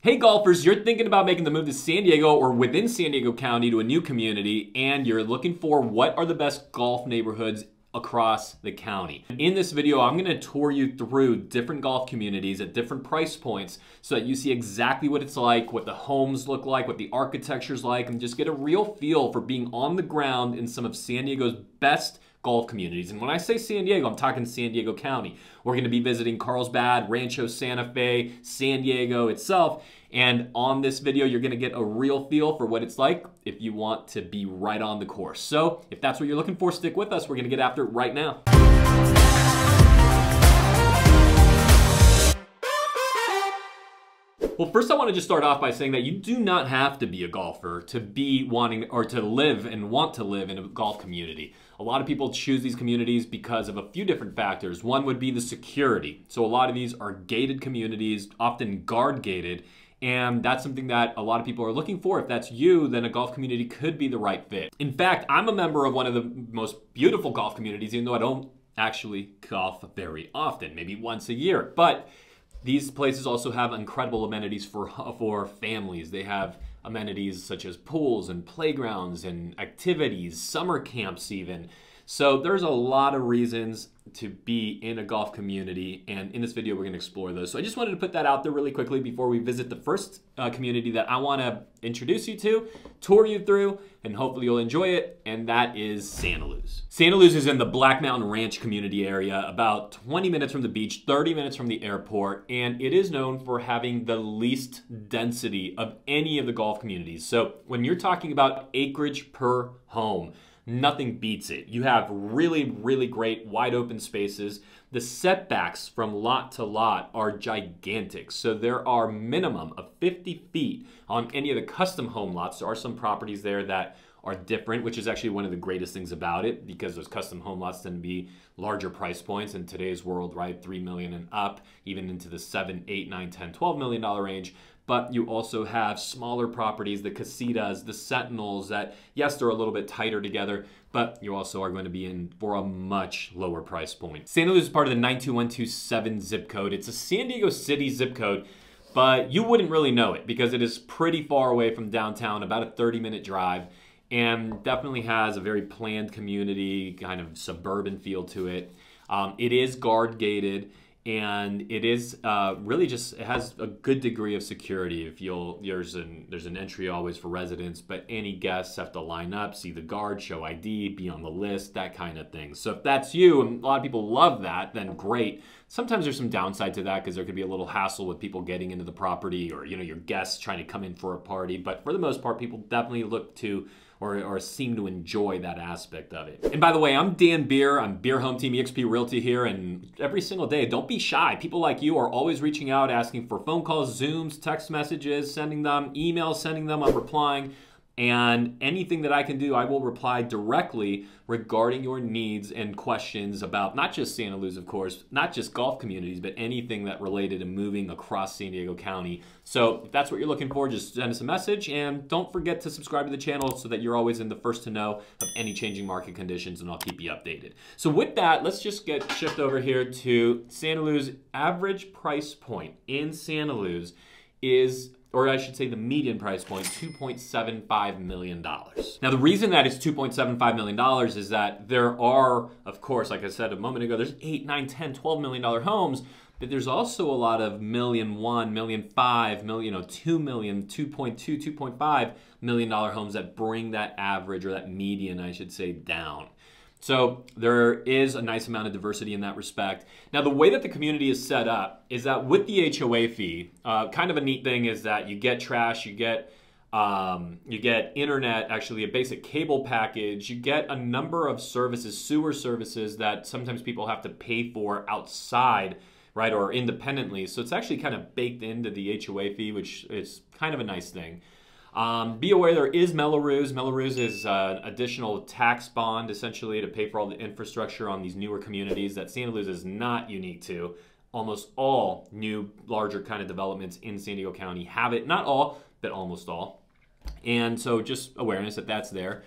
Hey golfers, you're thinking about making the move to San Diego or within San Diego County to a new community, and you're looking for what are the best golf neighborhoods across the county. In this video, I'm gonna tour you through different golf communities at different price points so that you see exactly what it's like, what the homes look like, what the architecture's like, and just get a real feel for being on the ground in some of San Diego's best golf communities. And when I say San Diego, I'm talking San Diego County. We're going to be visiting Carlsbad, Rancho Santa Fe, San Diego itself. And on this video, you're going to get a real feel for what it's like if you want to be right on the course. So if that's what you're looking for, stick with us. We're going to get after it right now. Well, first I want to just start off by saying that you do not have to be a golfer to be wanting or to live and want to live in a golf community. A lot of people choose these communities because of a few different factors. One would be the security. So a lot of these are gated communities, often guard gated, and that's something that a lot of people are looking for. If that's you, then a golf community could be the right fit. In fact, I'm a member of one of the most beautiful golf communities, even though I don't actually golf very often, maybe once a year. But these places also have incredible amenities for families. They have amenities such as pools and playgrounds and activities, summer camps even. So there's a lot of reasons to be in a golf community, and in this video we're going to explore those. So I just wanted to put that out there really quickly before we visit the first community that I want to introduce you to, tour you through, and hopefully you'll enjoy it, and that is SantaLuz. SantaLuz is in the Black Mountain Ranch community area, about 20 minutes from the beach, 30 minutes from the airport, and it is known for having the least density of any of the golf communities. So when you're talking about acreage per home, nothing beats it. You have really, really great wide open spaces. The setbacks from lot to lot are gigantic. So there are minimum of 50 feet on any of the custom home lots. There are some properties there that are different, which is actually one of the greatest things about it, because those custom home lots tend to be larger price points in today's world, right? 3 million and up, even into the 7, 8, 9, 10, $12 million range. But you also have smaller properties, the casitas, the sentinels, that, yes, they're a little bit tighter together, but you also are going to be in for a much lower price point. SantaLuz is part of the 92127 zip code. It's a San Diego City zip code, but you wouldn't really know it because it is pretty far away from downtown, about a 30-minute drive, and definitely has a very planned community, kind of suburban feel to it. It is guard gated, and it is really just, it has a good degree of security. If there's an entry always for residents, but any guests have to line up, see the guard, show ID, be on the list, that kind of thing. So if that's you, and a lot of people love that, then great. Sometimes there's some downside to that because there could be a little hassle with people getting into the property, or your guests trying to come in for a party. But for the most part, people definitely look to or seem to enjoy that aspect of it. And by the way, I'm Dan Beer. I'm Beer Home Team eXp Realty here, and every single day, don't be shy. People like you are always reaching out, asking for phone calls, Zooms, text messages, sending them, emails, sending them, I'm replying. And anything that I can do, I will reply directly regarding your needs and questions about not just SantaLuz, of course, not just golf communities, but anything that related to moving across San Diego County. So if that's what you're looking for, just send us a message, and don't forget to subscribe to the channel so that you're always in the first to know of any changing market conditions, and I'll keep you updated. So with that, let's just shift over here to SantaLuz. Average price point in SantaLuz is, or I should say the median price point, $2.75 million. Now the reason that it's $2.75 million is that there are, of course, like I said a moment ago, there's 8, 9, 10, $12 million homes, but there's also a lot of $1 million, $1 million, $5 million, $2 million, $2.2, $2.5 million homes that bring that average, or that median, I should say, down. So there is a nice amount of diversity in that respect. Now, the way that the community is set up is that with the HOA fee, kind of a neat thing is that you get trash, you get internet, actually a basic cable package, you get a number of services, sewer services that sometimes people have to pay for outside, right, or independently. So it's actually kind of baked into the HOA fee, which is kind of a nice thing. Be aware there is Melrose. Melrose is an additional tax bond, essentially, to pay for all the infrastructure on these newer communities that SantaLuz is not unique to. Almost all new, larger kind of developments in San Diego County have it. Not all, but almost all. And so just awareness that that's there.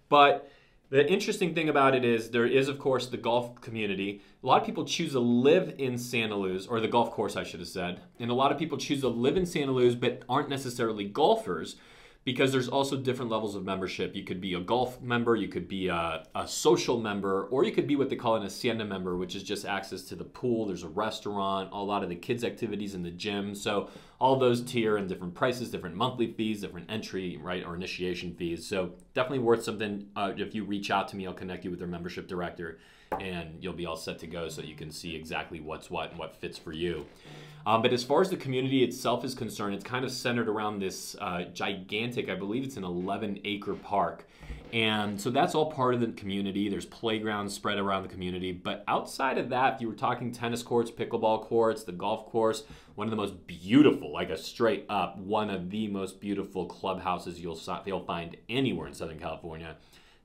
But The interesting thing about it is there is, of course, the golf community. A lot of people choose to live in SantaLuz, or the golf course, I should have said. And a lot of people choose to live in SantaLuz but aren't necessarily golfers, because there's also different levels of membership. You could be a golf member, you could be a social member, or you could be what they call an hacienda member, which is just access to the pool. There's a restaurant, a lot of the kids' activities in the gym. So all those tier and different prices, different monthly fees, different entry, right, or initiation fees. So definitely worth something. If you reach out to me, I'll connect you with their membership director, and you'll be all set to go so you can see exactly what's what and what fits for you. But as far as the community itself is concerned, it's kind of centered around this gigantic, I believe it's an 11-acre park. And so that's all part of the community. There's playgrounds spread around the community. But outside of that, if you were talking tennis courts, pickleball courts, the golf course, one of the most beautiful, like a straight up, one of the most beautiful clubhouses you'll find anywhere in Southern California,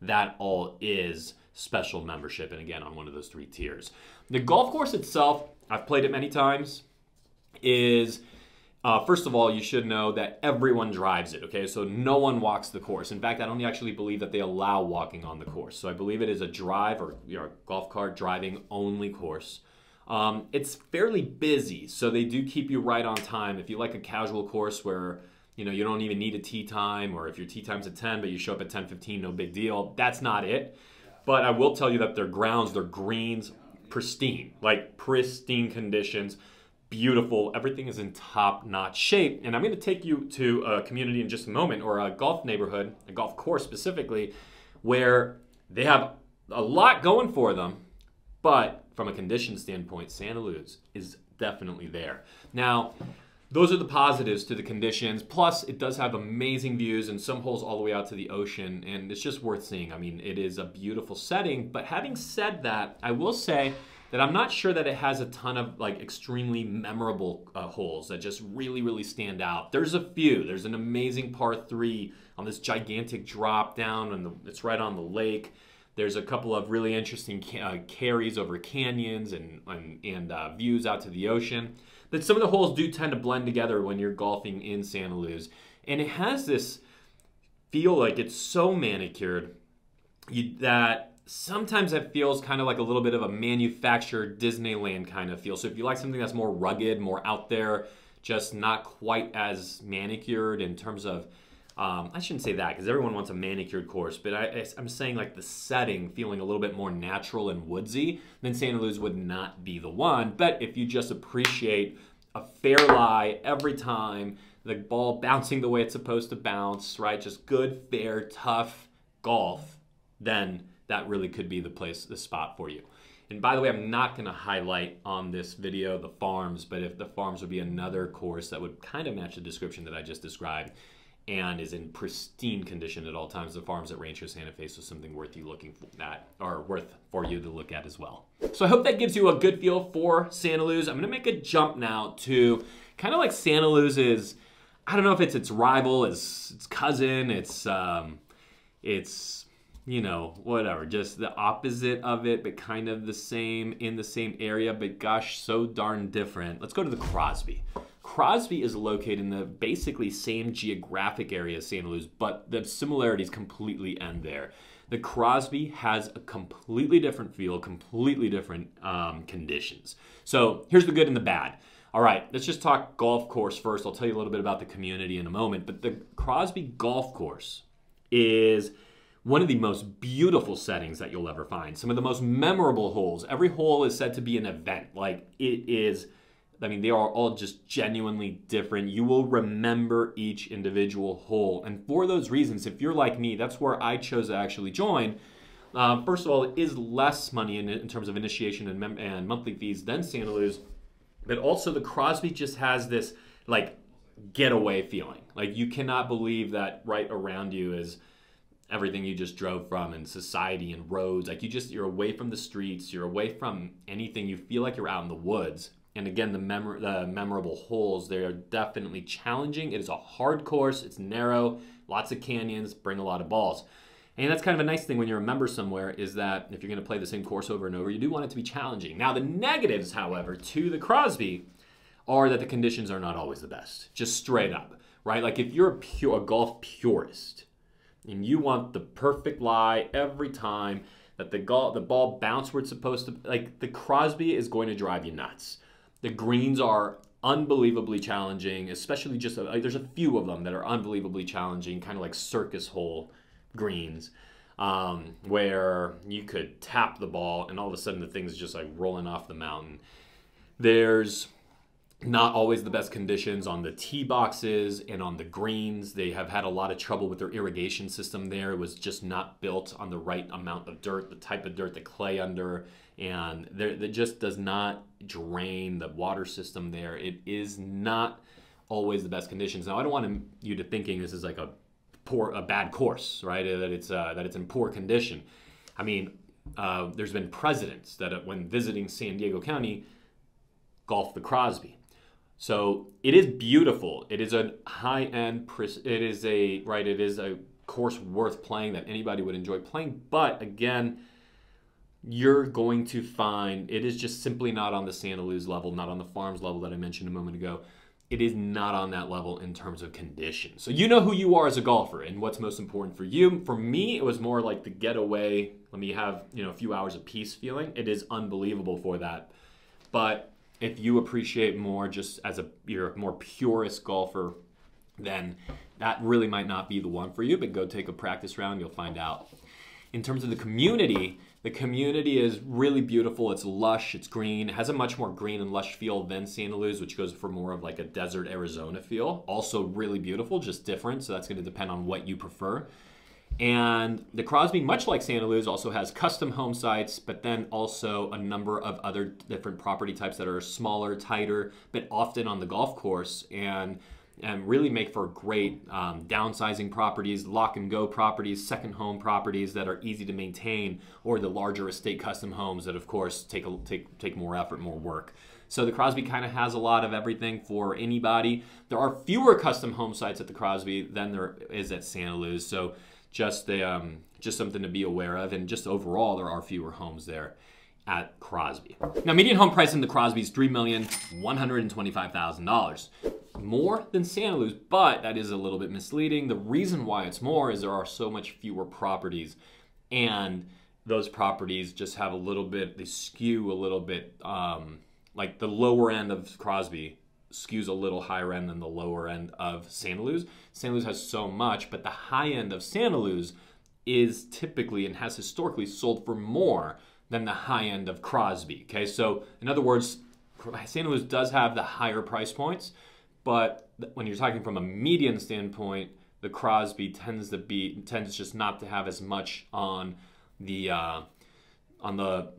that all is special membership. And again, on one of those 3 tiers. The golf course itself, I've played it many times, is first of all, you should know that everyone drives it, okay? So no one walks the course. In fact, I don't actually believe that they allow walking on the course. So I believe it is a drive or golf cart driving only course. It's fairly busy, so they do keep you right on time. If you like a casual course where you don't even need a tee time, or if your tee time's at 10 but you show up at 10:15, no big deal. That's not it. But I will tell you that their grounds, their greens, pristine, like pristine conditions. Beautiful. Everything is in top-notch shape. And I'm going to take you to a community in just a moment, or a golf neighborhood, a golf course specifically, where they have a lot going for them. But from a condition standpoint, SantaLuz is definitely there. Now, those are the positives to the conditions. Plus, it does have amazing views and some holes all the way out to the ocean. And it's just worth seeing. I mean, it is a beautiful setting. But having said that, I will say that I'm not sure that it has a ton of like extremely memorable holes that just really, really stand out. There's a few. There's an amazing par 3 on this gigantic drop down, and it's right on the lake. There's a couple of really interesting carries over canyons and views out to the ocean. But some of the holes do tend to blend together when you're golfing in SantaLuz. And it has this feel like it's so manicured that sometimes it feels kind of like a little bit of a manufactured Disneyland kind of feel. So if you like something that's more rugged, more out there, just not quite as manicured in terms of, I shouldn't say that because everyone wants a manicured course, but I'm saying like the setting feeling a little bit more natural and woodsy, then SantaLuz would not be the one. But if you just appreciate a fair lie every time, the ball bouncing the way it's supposed to bounce, right? Just good, fair, tough golf, then that really could be the spot for you. And by the way, I'm not going to highlight on this video the farms, but if the farms would be another course that would kind of match the description that I just described and is in pristine condition at all times, the farms at Rancho Santa Fe, so something worth you looking at, or worth for you to look at as well. So I hope that gives you a good feel for SantaLuz. I'm going to make a jump now to kind of like SantaLuz is, I don't know if it's its rival, its cousin, it's whatever, just the opposite of it, but kind of the same, in the same area, but gosh, so darn different. Let's go to the Crosby. Crosby is located in the basically same geographic area as SantaLuz, but the similarities completely end there. The Crosby has a completely different feel, completely different conditions. So here's the good and the bad. All right, let's just talk golf course first. I'll tell you a little bit about the community in a moment, but the Crosby golf course is one of the most beautiful settings that you'll ever find. Some of the most memorable holes. Every hole is said to be an event. Like it is, I mean, they are all just genuinely different. You will remember each individual hole. And for those reasons, if you're like me, that's where I chose to actually join. First of all, it is less money in terms of initiation and monthly fees than SantaLuz. But also the Crosby just has this like getaway feeling. Like you cannot believe that right around you is everything you just drove from, and society and roads. Like you're away from the streets, you're away from anything. You feel like you're out in the woods. And again, the memorable holes, they are definitely challenging. It is a hard course, it's narrow, lots of canyons, bring a lot of balls. And that's kind of a nice thing when you're a member somewhere, is that if you're going to play the same course over and over, you do want it to be challenging. Now the negatives, however, to the Crosby are that the conditions are not always the best, just straight up, right? Like if you're a golf purist, and you want the perfect lie every time, that the ball bounced where it's supposed to, like, the Crosby is going to drive you nuts. The greens are unbelievably challenging, especially just, like, there's a few of them that are unbelievably challenging, kind of like circus hole greens, where you could tap the ball and all of a sudden the thing's just like rolling off the mountain. There's not always the best conditions on the tee boxes and on the greens. They have had a lot of trouble with their irrigation system there. It was just not built on the right amount of dirt, the type of dirt that clay under, and that just does not drain the water system there. It is not always the best conditions. Now, I don't want you to thinking this is like a bad course, right? That it's in poor condition. I mean, there's been presidents that when visiting San Diego County golf the Crosby. So it is beautiful. It is a high-end, it is a course worth playing that anybody would enjoy playing. But again, you're going to find it is just simply not on the SantaLuz level, not on the Farms level that I mentioned a moment ago. It is not on that level in terms of condition. So you know who you are as a golfer and what's most important for you. For me, it was more like the getaway, let me have, a few hours of peace feeling. It is unbelievable for that. But if you appreciate more just as you're a more purist golfer, then that really might not be the one for you, but go take a practice round, you'll find out. In terms of the community is really beautiful. It's lush, it's green. It has a much more green and lush feel than SantaLuz, which goes for more of like a desert Arizona feel. Also really beautiful, just different, so that's going to depend on what you prefer. And the Crosby, much like SantaLuz, also has custom home sites, but then also a number of other different property types that are smaller, tighter, but often on the golf course, and really make for great downsizing properties, lock and go properties, second home properties that are easy to maintain, or the larger estate custom homes that, of course, take more effort, more work. So the Crosby kind of has a lot of everything for anybody. There are fewer custom home sites at the Crosby than there is at SantaLuz, so just something to be aware of, and just overall there are fewer homes there at Crosby. Now, median home price in the Crosby is $3,125,000. More than SantaLuz, but that is a little bit misleading. The reason why it's more is there are so much fewer properties, and those properties just have a little bit, they skew a little bit, like the lower end of Crosby skews a little higher end than the lower end of SantaLuz. SantaLuz has so much, but the high end of SantaLuz is typically and has historically sold for more than the high end of Crosby. Okay, so in other words, SantaLuz does have the higher price points, but when you're talking from a median standpoint, the Crosby tends just not to have as much on the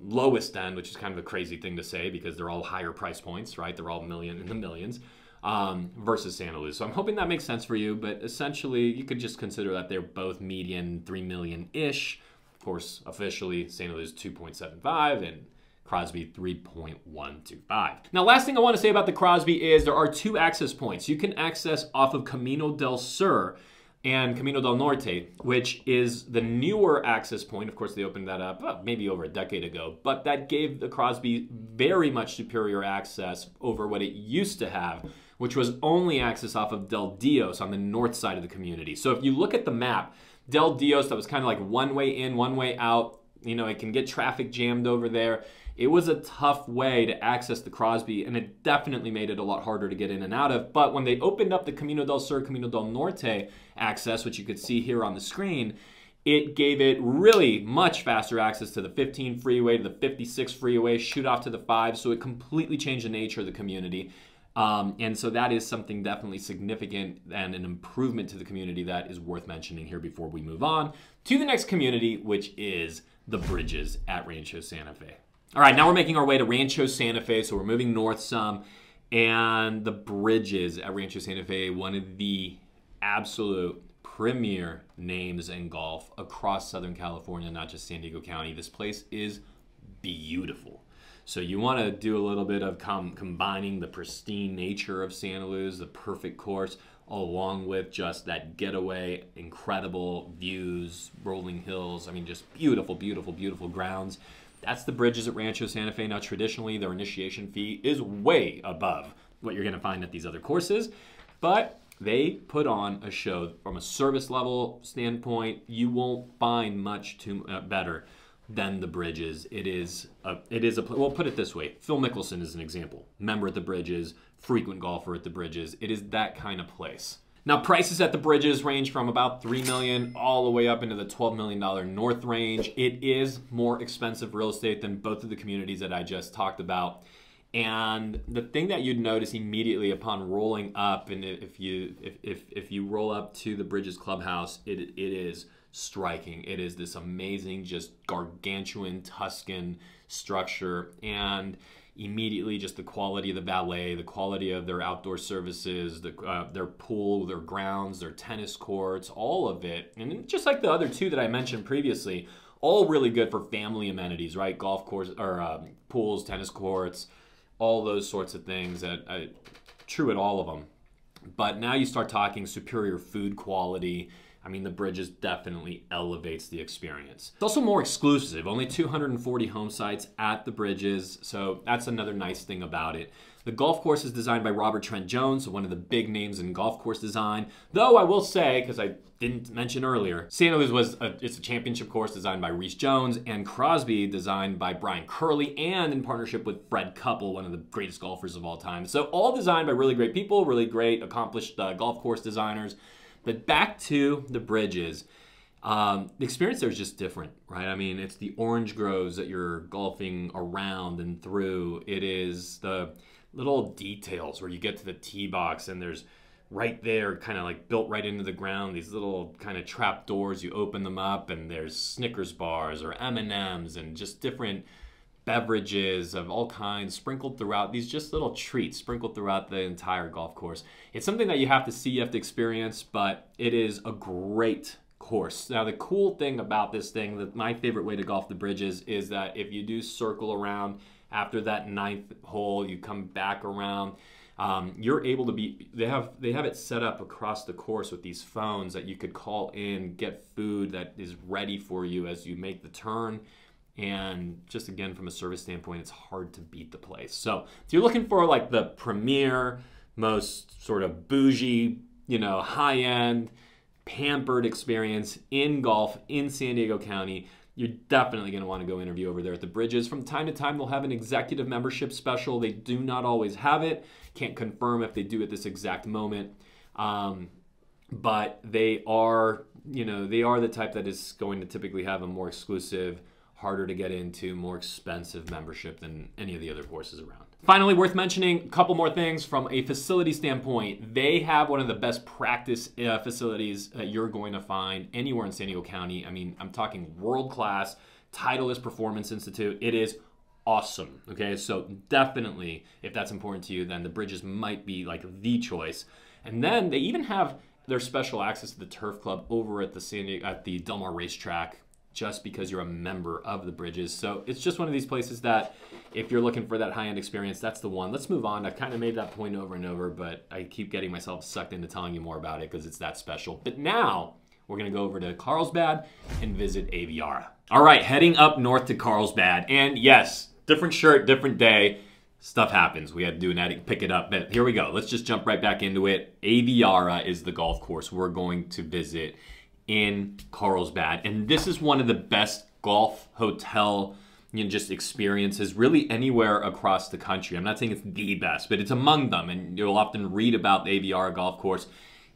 lowest end, which is kind of a crazy thing to say because they're all higher price points, right? They're all in the millions, versus SantaLuz. So I'm hoping that makes sense for you, but essentially you could just consider that they're both median 3 million-ish. Of course, officially SantaLuz 2.75 and Crosby 3.125. Now, last thing I want to say about the Crosby is there are 2 access points. You can access off of Camino del Sur and Camino del Norte, which is the newer access point. Of course, they opened that up maybe over a decade ago, but that gave the Crosby very much superior access over what it used to have, which was only access off of Del Dios on the north side of the community. So if you look at the map, Del Dios, that was kind of like one way in, one way out. It can get traffic jammed over there. It was a tough way to access the Crosby, and it definitely made it a lot harder to get in and out of. But when they opened up the Camino del Sur, Camino del Norte access, which you could see here on the screen, it gave it really much faster access to the 15 freeway, to the 56 freeway, shoot off to the 5. So it completely changed the nature of the community. And so that is something definitely significant and an improvement to the community that is worth mentioning here before we move on to the next community, which is the Bridges at Rancho Santa Fe. All right, now we're making our way to Rancho Santa Fe, so we're moving north some, and the Bridges at Rancho Santa Fe, one of the absolute premier names in golf across Southern California, not just San Diego County. This place is beautiful. So you want to do a little bit of combining the pristine nature of SantaLuz, the perfect course, along with just that getaway, incredible views, rolling hills. I mean, just beautiful, beautiful, beautiful grounds. That's the Bridges at Rancho Santa Fe. Now, traditionally, their initiation fee is way above what you're going to find at these other courses, but They put on a show from a service level standpoint. You won't find much better than the Bridges. Well, put it this way. Phil Mickelson is an example. Member at the Bridges, frequent golfer at the Bridges. It is that kind of place. Now, prices at the Bridges range from about $3 million all the way up into the $12 million north range. It is more expensive real estate than both of the communities that I just talked about. And the thing that you'd notice immediately upon rolling up, and if you roll up to the Bridges Clubhouse, it is striking. It is this amazing, just gargantuan Tuscan structure, and immediately just the quality of the valet, the quality of their outdoor services, their pool, their grounds, their tennis courts, all of it. And just like the other two that I mentioned previously, all really good for family amenities, right? Golf course or pools, tennis courts, all those sorts of things. True at all of them. But now you start talking superior food quality. I mean, the Bridges definitely elevates the experience. It's also more exclusive, only 240 home sites at the Bridges, so that's another nice thing about it. The golf course is designed by Robert Trent Jones, one of the big names in golf course design. Though I will say, because I didn't mention earlier, SantaLuz it's a championship course designed by Reese Jones, and Crosby designed by Brian Curley, and in partnership with Fred Couple, one of the greatest golfers of all time. So all designed by really great people, really great, accomplished golf course designers. But back to the Bridges, the experience there is just different, right? I mean, it's the orange groves that you're golfing around and through. It is the little details where you get to the tee box and there's right there, kind of like built right into the ground, these little kind of trap doors. You open them up and there's Snickers bars or M&Ms and just different beverages of all kinds sprinkled throughout, these just little treats sprinkled throughout the entire golf course. It's something that you have to see, you have to experience, but it is a great course. Now, the cool thing about this thing, that my favorite way to golf the Bridges, is that if you do circle around after that 9th hole, you come back around, you're able to be, they have it set up across the course with these phones that you could call in, get food that is ready for you as you make the turn. And just again, from a service standpoint, it's hard to beat the place. So if you're looking for like the premier, most sort of bougie, high-end, pampered experience in golf in San Diego County, you're definitely going to want to go interview over there at the Bridges. From time to time, they'll have an executive membership special. They do not always have it. Can't confirm if they do at this exact moment. But they are, they are the type that is going to typically have a more exclusive, harder to get into, more expensive membership than any of the other courses around. Finally, worth mentioning, a couple more things from a facility standpoint. They have one of the best practice facilities that you're going to find anywhere in San Diego County. I mean, I'm talking world-class, Titleist Performance Institute. It is awesome, okay? So definitely, if that's important to you, then the Bridges might be like the choice. And then they even have their special access to the Turf Club over at the Del Mar Racetrack, just because you're a member of the Bridges. So it's just one of these places that if you're looking for that high-end experience, that's the one. Let's move on. I've kind of made that point over and over, but I keep getting myself sucked into telling you more about it because it's that special. But now we're going to go over to Carlsbad and visit Aviara. All right, heading up north to Carlsbad. And yes, different shirt, different day. Stuff happens. We had to do an edit, pick it up. But here we go. Let's just jump right back into it. Aviara is the golf course we're going to visit in Carlsbad, and this is one of the best golf hotel just experiences really anywhere across the country. I'm not saying it's the best, but it's among them, and you'll often read about the Aviara golf course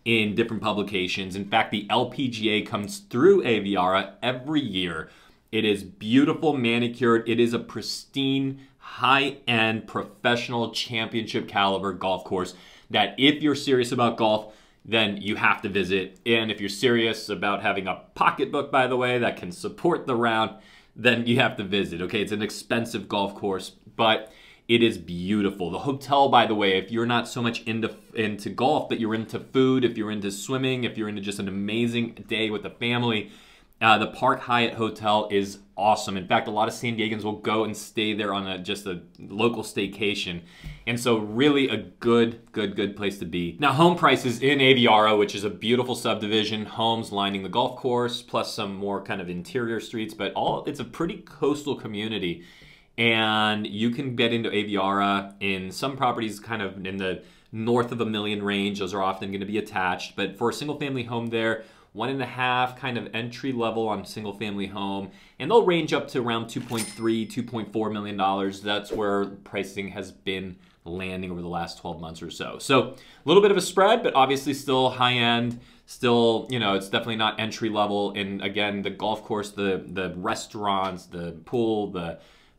in different publications. In fact, the LPGA comes through Aviara every year. It is beautiful, manicured. It is a pristine, high-end, professional, championship caliber golf course that if you're serious about golf, then you have to visit. And if you're serious about having a pocketbook, by the way, that can support the round, then you have to visit, okay? It's an expensive golf course, but it is beautiful. The hotel, by the way, if you're not so much into golf, but you're into food, if you're into swimming, if you're into just an amazing day with the family, the Park Hyatt Hotel is awesome. In fact, a lot of San Diegans will go and stay there on just a local staycation. And so really a good place to be. Now, home prices in Aviara, which is a beautiful subdivision, homes lining the golf course, plus some more kind of interior streets, but it's a pretty coastal community. And you can get into Aviara in some properties kind of in the north of $1 million range. Those are often going to be attached. But for a single family home there, 1.5 kind of entry level on single family home, and they'll range up to around $2.3, $2.4 million. That's where pricing has been landing over the last 12 months or so. So a little bit of a spread, but obviously still high end. Still, you know, it's definitely not entry level. And again, the golf course, the restaurants, the pool,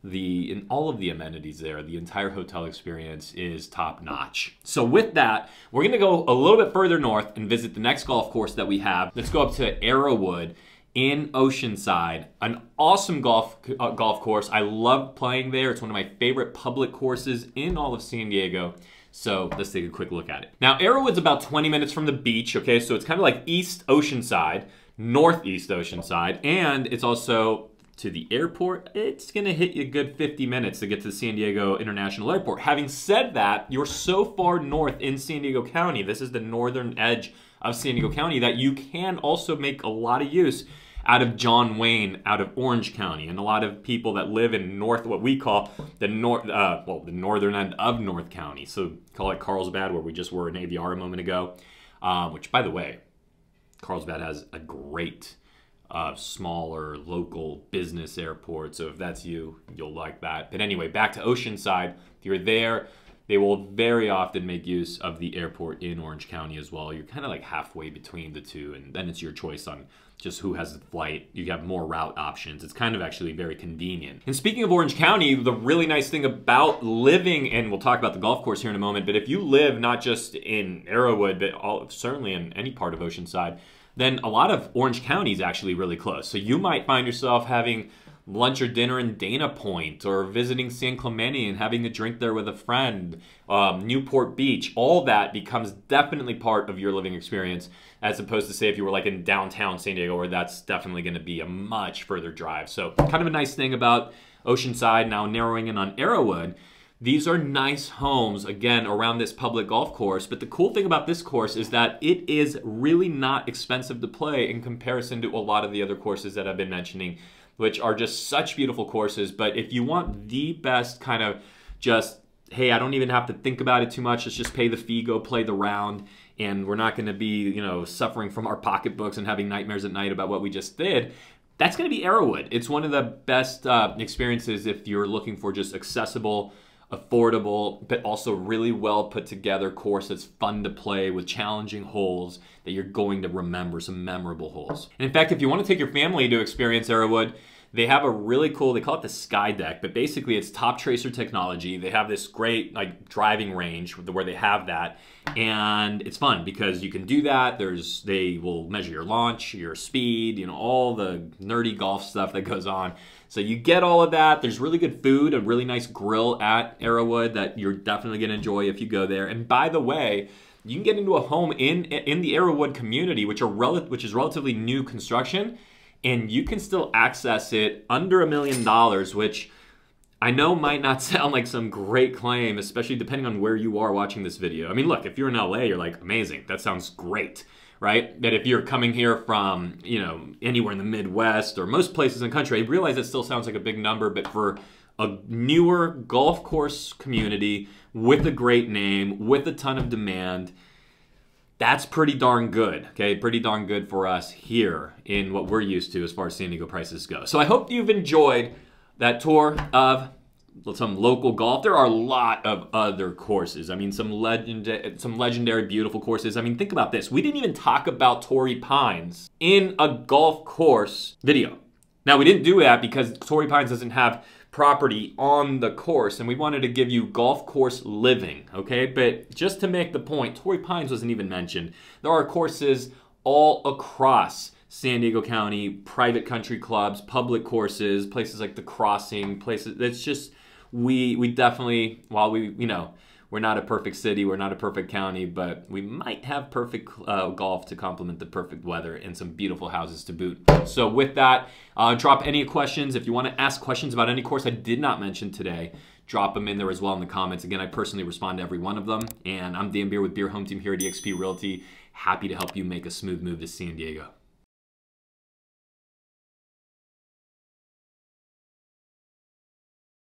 in all of the amenities there, the entire hotel experience is top notch. So with that, we're gonna go a little bit further north and visit the next golf course that we have. Let's go up to Arrowood in Oceanside. An awesome golf course. I love playing there. It's one of my favorite public courses in all of San Diego. So let's take a quick look at it. Now, Arrowood's about 20 minutes from the beach, okay? So it's kind of like East Oceanside, Northeast Oceanside, and it's also to the airport. It's gonna hit you a good 50 minutes to get to the San Diego International Airport. Having said that, you're so far north in San Diego County, this is the northern edge of San Diego County, that you can also make a lot of use out of John Wayne, out of Orange County, and a lot of people that live in what we call the northern end of North County. So call it Carlsbad, where we just were in Aviara a moment ago, which, by the way, Carlsbad has a great smaller local business airport. So if that's you, you'll like that. But anyway, back to Oceanside. If you're there, they will very often make use of the airport in Orange County as well. You're kind of like halfway between the two, and then it's your choice on just who has the flight. You have more route options. It's kind of actually very convenient. And speaking of Orange County, the really nice thing about living, and we'll talk about the golf course here in a moment, but if you live not just in Arrowood, but certainly in any part of Oceanside, then a lot of Orange County is actually really close. So you might find yourself having lunch or dinner in Dana Point, or visiting San Clemente and having a drink there with a friend, Newport Beach. All that becomes definitely part of your living experience, as opposed to, say, if you were like in downtown San Diego, where that's definitely going to be a much further drive. So kind of a nice thing about Oceanside, now narrowing in on Arrowood, these are nice homes, again, around this public golf course. But the cool thing about this course is that it is really not expensive to play in comparison to a lot of the other courses that I've been mentioning, which are just such beautiful courses. But if you want the best kind of just, hey, I don't even have to think about it too much, let's just pay the fee, go play the round, and we're not going to be, you know, suffering from our pocketbooks and having nightmares at night about what we just did, that's going to be Arrowood. It's one of the best experiences if you're looking for just accessible, affordable, but also really well put together course that's fun to play with challenging holes that you're going to remember, some memorable holes. And in fact, if you want to take your family to experience Arrowood, they have a really cool, they call it the Sky Deck, but basically it's top tracer technology. They have this great like driving range where they have that, and it's fun because you can do that. They will measure your launch, your speed, you know, all the nerdy golf stuff that goes on. So you get all of that. There's really good food, a really nice grill at Arrowood that you're definitely gonna enjoy if you go there. And by the way, you can get into a home in the Arrowood community, which is relatively new construction, and you can still access it under $1 million, which I know might not sound like some great claim, especially depending on where you are watching this video. I mean, look, if you're in LA, you're like, amazing, that sounds great, right? But if you're coming here from, you know, anywhere in the Midwest or most places in the country, I realize it still sounds like a big number, but for a newer golf course community with a great name, with a ton of demand, that's pretty darn good, okay? Pretty darn good for us here in what we're used to as far as San Diego prices go. So I hope you've enjoyed that tour of some local golf. There are a lot of other courses. I mean, some legendary, beautiful courses. I mean, think about this. We didn't even talk about Torrey Pines in a golf course video. Now, we didn't do that because Torrey Pines doesn't have property on the course, and we wanted to give you golf course living, okay? But just to make the point, Torrey Pines wasn't even mentioned. There are courses all across San Diego County, private country clubs, public courses, places like The Crossing, places, it's just, we definitely, while we're not a perfect city, we're not a perfect county, but we might have perfect golf to complement the perfect weather and some beautiful houses to boot. So with that, drop any questions. If you want to ask questions about any course I did not mention today, drop them in there as well in the comments. Again, I personally respond to every one of them. And I'm Dan Beer with Beer Home Team here at eXp Realty. Happy to help you make a smooth move to San Diego.